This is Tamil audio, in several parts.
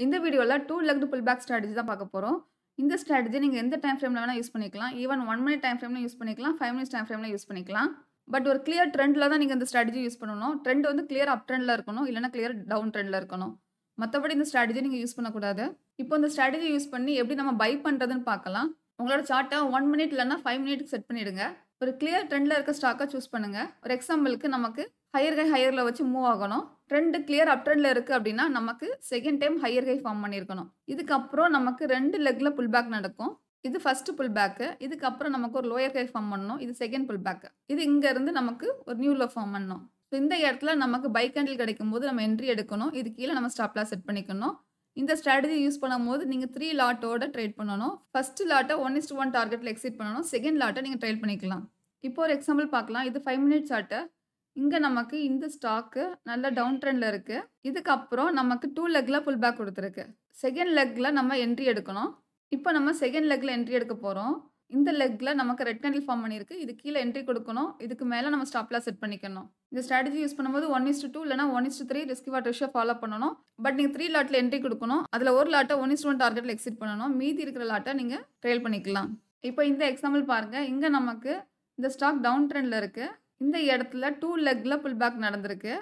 இந்த வீடியோல 2 லெக்டு புல் பேக் ஸ்ட்ராட்டஜி தான் பார்க்க போறோம். இந்த ஸ்ட்ராட்டஜி நீங்க எந்த டைம் ஃப்ரேம்ல வேணா யூஸ் பண்ணிக்கலாம். ஈவன் 1 மினிட் டைம் ஃப்ரேம்ல யூஸ் பண்ணிக்கலாம். 5 மினிட்ஸ் டைம் ஃப்ரேம்ல யூஸ் பண்ணிக்கலாம். பட் ஒரு கிளியர் ட்ரெண்ட்ல தான் நீங்க இந்த ஸ்ட்ராட்டஜி யூஸ் பண்ணணும். ட்ரெண்ட் வந்து கிளியர் அப் ட்ரெண்ட்ல இருக்கணும். இல்லன்னா கிளியர் டவுன் ட்ரெண்ட்ல இருக்கணும். மத்தபடி இந்த ஸ்ட்ராட்டஜி நீங்க யூஸ் பண்ணக்கூடாது. இப்போ இந்த ஸ்ட்ராட்டஜி யூஸ் பண்ணி எப்படி நம்ம பை பண்றதுன்னு பார்க்கலாம். உங்களோட சார்ட்ட 1 மினிட் இல்லன்னா 5 மினிட்க்கு செட் பண்ணிடுங்க. ஒரு கிளியர் ட்ரெண்ட்ல இருக்க ஸ்டாக்க சூஸ் பண்ணுங்க. ஒரு எக்ஸாம்பிளுக்கு நமக்கு ஹையர் ஹை ஹையர்ல வச்சு மூவ் ஆகணும். ட்ரெண்ட் கிளியர் அப் ட்ரெண்ட்ல இருக்கு அப்படின்னா நமக்கு second time higher high form பண்ணியிருக்கணும். இதுக்கப்புறம் நமக்கு 2 லெக்ல புல் பேக் நடக்கும். இது ஃபர்ஸ்ட் புல் பேக். இதுக்கப்புறம் நமக்கு ஒரு லோயர் ஹை ஃபார்ம் பண்ணணும். இது செகண்ட் புல் பேக். இது இங்க இருந்து நமக்கு ஒரு நியூ லோ ஃபார்ம் பண்ணணும். இந்த இடத்துல நமக்கு பை கேண்டில் கிடைக்கும்போது நம்ம என்ட்ரி எடுக்கணும். இது கீழே நம்ம ஸ்டாப் லாஸ் செட் பண்ணிக்கணும். இந்த ஸ்ட்ராட்டஜி யூஸ் பண்ணும்போது நீங்க 3 லாட்டோட ட்ரேட் பண்ணணும். ஃபர்ஸ்ட் லாட்டை 1:1 டார்கெட்ல எக்ஸிட் பண்ணணும். செகண்ட் லாட்டை நீங்க ட்ரேட் பண்ணிக்கலாம். இப்போ ஒரு எக்ஸாம்பிள் பார்க்கலாம். இது 5 மினிட் சார்ட். இங்க நமக்கு இந்த ஸ்டாக் நல்ல டவுன் ட்ரெண்ட்ல இருக்கு. இதுக்கப்புறம் நமக்கு 2 லெக்ல புல் பேக் கொடுத்துருக்கு. செகண்ட் லெக்ல நம்ம என்ட்ரி எடுக்கணும். இப்போ நம்ம செகண்ட் லெக்ல என்ட்ரி எடுக்க போறோம். இந்த லெக்ல நமக்கு ரெட் கேண்டில் ஃபார்ம் பண்ணிருக்கு. இது கீழே என்ட்ரி கொடுக்கணும். இதுக்கு மேல நம்ம ஸ்டாப் லாஸ் செட் பண்ணிக்கணும். இந்த ஸ்ட்ராட்டஜி யூஸ் பண்ணும்போது 1:2 இல்லனா 1:3 ரிஸ்க் ரிவார்ட் ரேஷியோ ஃபாலோ பண்ணணும். பட் நீங்க 3 லாட்ல என்ட்ரி கொடுக்கணும். அதுல ஒரு லாட்டை 1:1 டார்கெட்ல எக்ஸிட் பண்ணணும். மீதி இருக்கிற லாட்டை நீங்க ட்ரெயில் பண்ணிக்கலாம். இப்போ இந்த எக்ஸாம்பிள் பாருங்க. இங்க நமக்கு இந்த ஸ்டாக் டவுன் ட்ரெண்ட்ல இருக்கு. இந்த இடத்துல 2 லெக்ல புல் பேக் நடந்திருக்கு.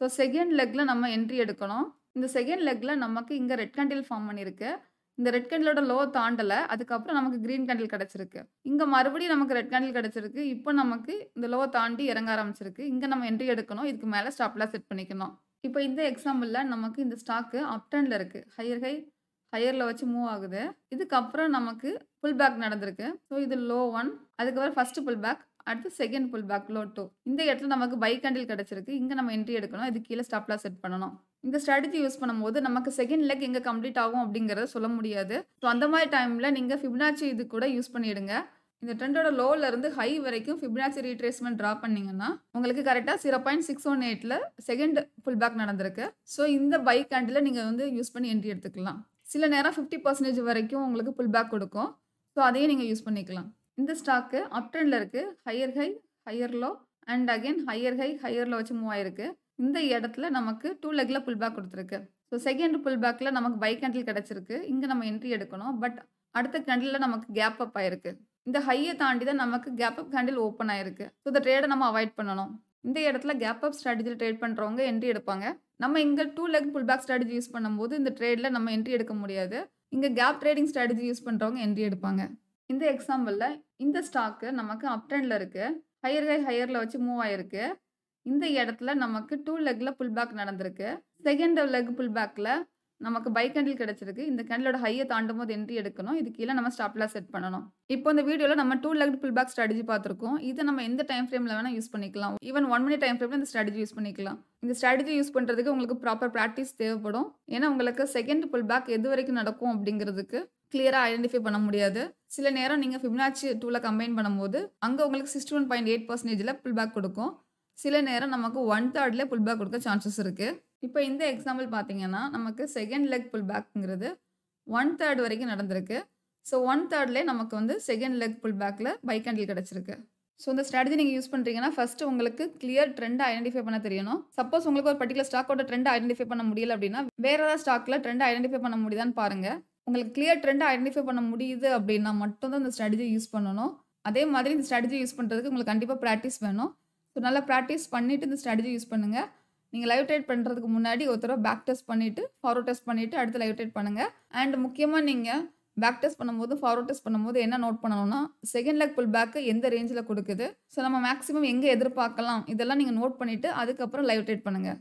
ஸோ செகண்ட் லெக்ல நம்ம என்ட்ரி எடுக்கணும். இந்த செகண்ட் லெக்ல நமக்கு இங்க ரெட் கேண்டில் ஃபார்ம் பண்ணிருக்கு. இந்த ரெட் கேண்டிலோட லோ தாண்டல. அதுக்கப்புறம் நமக்கு கிரீன் கேண்டில் கிடைச்சிருக்கு. இங்க மறுபடியும் நமக்கு ரெட் கேண்டில் கிடைச்சிருக்கு. இப்போ நமக்கு இந்த லோ தாண்டி இறங்க ஆரம்பிச்சிருக்கு. இங்க நம்ம என்ட்ரி எடுக்கணும். இதுக்கு மேல ஸ்டாப் லாஸ் செட் பண்ணிக்கணும். இப்போ இந்த எக்ஸாம்பிள்ல நமக்கு இந்த ஸ்டாக் அப் ட்ரெண்ட்ல இருக்கு. ஹையர் ஹை ஹையர்ல வச்சு மூவ் ஆகுது. இதுக்கப்புறம் நமக்கு புல் பேக் நடந்திருக்கு. ஸோ இது லோ 1. அதுக்கப்புறம் ஃபர்ஸ்ட் புல் பேக். அடுத்து செகண்ட் புல் பேக் லோ 2. இந்த இடத்துல நமக்கு பை கேண்டில் கிடைச்சிருக்கு. இங்க நம்ம என்ட்ரி எடுக்கணும். இது கீழே ஸ்டாப் லாஸ் செட் பண்ணணும். இந்த ஸ்ட்ராட்டஜி யூஸ் பண்ணும்போது நமக்கு செகண்ட் லெக் எங்க கம்ப்ளீட் ஆகும் அப்படிங்கறத சொல்ல முடியாது. ஸோ அந்த மாதிரி டைம்ல நீங்க ஃபிபனாச்சி இது கூட யூஸ் பண்ணிடுங்க. இந்த ட்ரெண்டோட லோல இருந்து ஹை வரைக்கும் ஃபிபனாச்சி ரீட்ரேஸ்மென்ட் டிரா பண்ணீங்கன்னா உங்களுக்கு கரெக்டா 0.618ல செகண்ட் புல் பேக் நடந்திருக்கு. ஸோ இந்த பை கேண்டில நீங்க வந்து யூஸ் பண்ணி என்ட்ரி எடுத்துக்கலாம். சில நேரம் 50% வரைக்கும் உங்களுக்கு புல் பேக் கொடுக்கும். ஸோ அதையும் நீங்க யூஸ் பண்ணிக்கலாம். இந்த ஸ்டாக் அப் ட்ரெண்ட்ல இருக்கு. Higher high higher low and again higher high higher low வச்சு மூவ் ஆயிருக்கு. இந்த இடத்துல நமக்கு 2 லெக்ல புல் பேக் கொடுத்துருக்கு. ஸோ செகண்ட் புல் பேக்ல நமக்கு பை கேண்டில் கிடைச்சிருக்கு. இங்க நம்ம என்ட்ரி எடுக்கணும். பட் அடுத்த கேண்டில்ல நமக்கு கேப் அப் ஆயிருக்கு. இந்த ஹையை தாண்டி தான் நமக்கு கேப் அப் கேண்டில் ஓப்பன் ஆயிருக்கு. ஸோ இந்த ட்ரேடை நம்ம அவாய்ட் பண்ணணும். இந்த இடத்துல கேப் அப் ஸ்ட்ராட்டஜியில் ட்ரேட் பண்றவங்க என்ட்ரி எடுப்பாங்க. நம்ம இங்க 2 leg pull back strategy use பண்ணும்போது இந்த ட்ரேட்ல நம்ம என்ட்ரி எடுக்க முடியாது. இங்க கேப் ட்ரேடிங் ஸ்ட்ராட்டஜி யூஸ் பண்றவங்க என்ட்ரி எடுப்பாங்க. இந்த எக்ஸாம்பிள்ல இந்த ஸ்டாக் நமக்கு அப் ட்ரெண்ட்ல இருக்கு. ஹையர் ஹை ஹையர்ல வச்சு மூவ் ஆயிருக்கு. இந்த இடத்துல நமக்கு 2 லெக்ல புல் பேக் நடந்திருக்கு. செகண்ட் லெக் புல் பேக்ல நமக்கு பை கேண்டில் கிடைச்சிருக்கு. இந்த கேண்டிலோட ஹையை தாண்டும் போது என்ட்ரி எடுக்கணும். இது கீழே நம்ம ஸ்டாப் லாஸ் செட் பண்ணணும். இப்போ இந்த வீடியோல நம்ம 2 லெக் புல் பேக் ஸ்ட்ராட்டஜி பார்த்திருக்கோம். இதை நம்ம எந்த டைம் ஃப்ரேம்ல வேணா யூஸ் பண்ணிக்கலாம். ஈவன் 1 மினிட் டைம் ஃப்ரேம்ல இந்த ஸ்ட்ராட்டஜி யூஸ் பண்ணிக்கலாம். இந்த ஸ்ட்ராட்டஜி யூஸ் பண்றதுக்கு உங்களுக்கு ப்ராப்பர் பிராக்டிஸ் தேவைப்படும். ஏன்னா உங்களுக்கு செகண்ட் புல் பேக் எது வரைக்கும் நடக்கும் அப்படிங்கிறதுக்கு கிளியரா ஐடென்டிஃபை பண்ண முடியாது. சில நேரம் நீங்க ஃபிபனாச்சி டூல கம்பைன் பண்ணும்போது அங்க உங்களுக்கு 61.8%ல புல் பேக் கொடுக்கும். சில நேரம் நமக்கு 1/3ல புல் பேக் கொடுக்க சான்சஸ் இருக்கு. இப்போ இந்த எக்ஸாம்பிள் பார்த்தீங்கன்னா நமக்கு செகண்ட் லெக் புல் பேக்ங்கிறது 1/3 வரைக்கும் நடந்திருக்கு. ஸோ 1/3ல நமக்கு வந்து செகண்ட் லெக் புல் பேக்ல பை கேண்டில் கிடைச்சிருக்கு. ஸோ இந்த ஸ்ட்ராட்டஜி நீங்க யூஸ் பண்றீங்கன்னா ஃபர்ஸ்ட் உங்களுக்கு கிளியர் ட்ரெண்ட் ஐடென்டிஃபை பண்ண தெரியணும். சப்போஸ் உங்களுக்கு ஒரு பர்டிகுலர் ஸ்டாக்கோட ட்ரெண்ட் ஐடென்டிஃபை பண்ண முடியல அப்படின்னா வேற ஏதாவது ஸ்டாக்ல ட்ரெண்ட் ஐடென்டிஃபை பண்ண முடியுதான்னு பாருங்க. உங்களுக்கு கிளியர் ட்ரெண்ட் ஐடென்டிஃபை பண்ண முடியுது அப்படின்னா மட்டும் தான் இந்த ஸ்ட்ராட்டஜி யூஸ் பண்ணணும். அதே மாதிரி இந்த ஸ்ட்ராட்டஜி யூஸ் பண்றதுக்கு உங்களுக்கு கண்டிப்பா பிராக்டிஸ் வேணும். ஸோ நல்லா ப்ராக்டிஸ் பண்ணிட்டு இந்த ஸ்ட்ராட்டஜி யூஸ் பண்ணுங்க. நீங்கள் லைவ் ட்ரேட் பண்ணுறதுக்கு முன்னாடி ஒரு தடவை பேக் டெஸ்ட் பண்ணிவிட்டு ஃபார்வர்ட் டெஸ்ட் பண்ணிவிட்டு அடுத்து லைவ் ட்ரேட் பண்ணுங்கள். அண்ட் முக்கியமாக நீங்கள் பேக் டெஸ்ட் பண்ணும்போது ஃபார்வர்ட் டெஸ்ட் பண்ணும்போது என்ன நோட் பண்ணணும்னா செகண்ட் லெக் புல் பேக்கு எந்த ரேஞ்சில் கொடுக்குது, ஸோ நம்ம மேக்ஸிமம் எங்கே எதிர்பார்க்கலாம் இதெல்லாம் நீங்கள் நோட் பண்ணிவிட்டு அதுக்கப்புறம் லைவ் ட்ரேட் பண்ணுங்கள்.